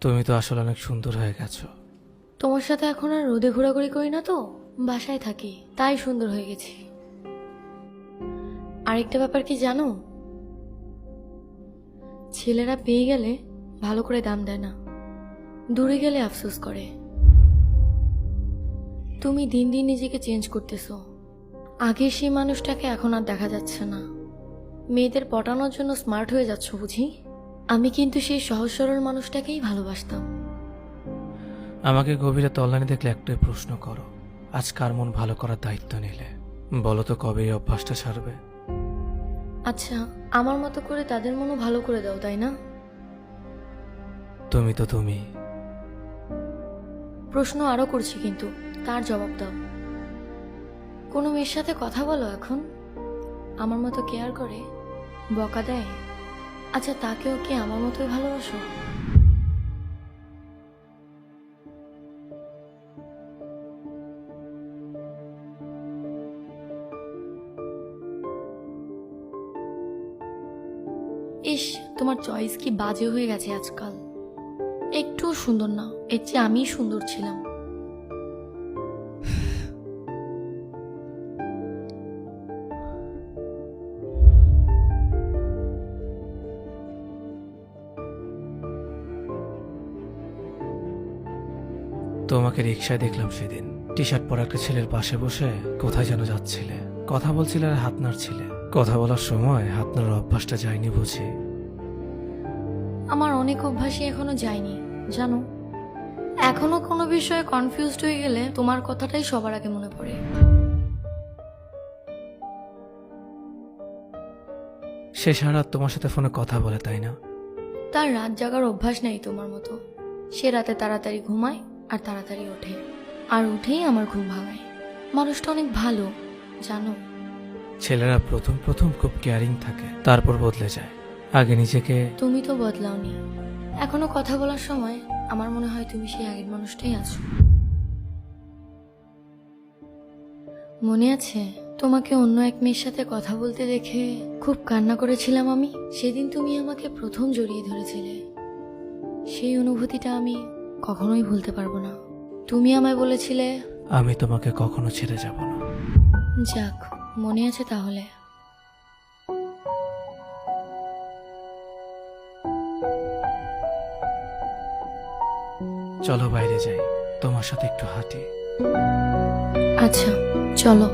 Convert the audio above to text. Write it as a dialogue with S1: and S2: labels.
S1: তুমি তো আসলে অনেক সুন্দর হয়ে গেছো।
S2: তোমার সাথে এখন আর রোদে ঘোরাঘুরি করি না তো, বাসায় থাকি, তাই সুন্দর হয়ে গেছি। আরেকটা ব্যাপার কি জানো, ছেলেরা পেয়ে গেলে ভালো করে দাম দেয় না, দূরে গেলে আফসোস করে। তুমি দিন দিন নিজেকে চেঞ্জ করতেছো, আগের সেই মানুষটাকে এখন আর দেখা যাচ্ছে না। মেয়েদের পটানোর জন্য স্মার্ট হয়ে যাচ্ছ বুঝি। আমি কিন্তু সেই সহজ সরল মানুষটাকেই ভালোবাসতাম।
S1: আমাকে গভীরে তল্লানি দেখলে একটাই প্রশ্ন করো, আজ কার মন ভালো করার দায়িত্ব নিলে? বলো তো কবে এই অভ্যাসটা ছাড়বে?
S2: আচ্ছা, আমার মতো করে তাদের মনও ভালো করে দাও, তাই না?
S1: তুমি তো তুমি।
S2: প্রশ্ন আরো করছি, কিন্তু তার জবাব দাও। কোনো মেয়ের সাথে কথা বলো এখন, আমার মতো কেয়ার করে, বকা দেয়? আচ্ছা, তাকেও কি আমার মতোই ভালোবাসো? ইস, তোমার চয়েস কি বাজে হয়ে গেছে আজকাল। একটুও সুন্দর না, এর চেয়ে আমিই সুন্দর ছিলাম।
S1: তোমাকে রিক্সায় দেখলাম সেদিন, টি শার্ট পরা একটা ছেলের পাশে বসে কোথায় যেন যাচ্ছিলে, কথা বলছিলে আর হাত নাড়ছিলে। কথা বলার সময় হাত নাড়ার অভ্যাসটা যায়নি বুঝি?
S2: আমার অনেক অভ্যাসই এখনো যায়নি জানো। এখনো কোনো বিষয়ে কনফিউজড হয়ে গেলে তোমার কথাটাই সবার আগে মনে পড়ে।
S1: সে সারা রাত তোমার সাথে ফোনে কথা বলে, তাই না?
S2: তার রাত জাগার অভ্যাস নেই তোমার মতো। সে রাতে তাড়াতাড়ি ঘুমায় আর তাড়াতাড়ি ওঠে, আর উঠেই আমার ঘুম ভাঙায়। মানুষটা অনেক ভালো জানো।
S1: ছেলেরা প্রথম প্রথম খুব কেয়ারিং থাকে, তারপর বদলে যায়। আগে নিজেকে।
S2: তুমি তো বদলাওনি। এখনো কথা বলার সময় আমার মনে হয় তুমি সেই আগের মানুষটাই আছো। মনে আছে তোমাকে অন্য এক মেয়ের সাথে কথা বলতে দেখে খুব কান্না করেছিলাম আমি? সেদিন তুমি আমাকে প্রথম জড়িয়ে ধরেছিলে। সেই অনুভূতিটা আমি কখনোই ভুলতে পারবো না। তুমি আমায় বলেছিলে,
S1: আমি তোমাকে কখনো ছেড়ে যাব না।
S2: যাক, মনে আছে তাহলে।
S1: চলো বাইরে যাই, তোমার সাথে একটু হাঁটি।
S2: আচ্ছা, চলো।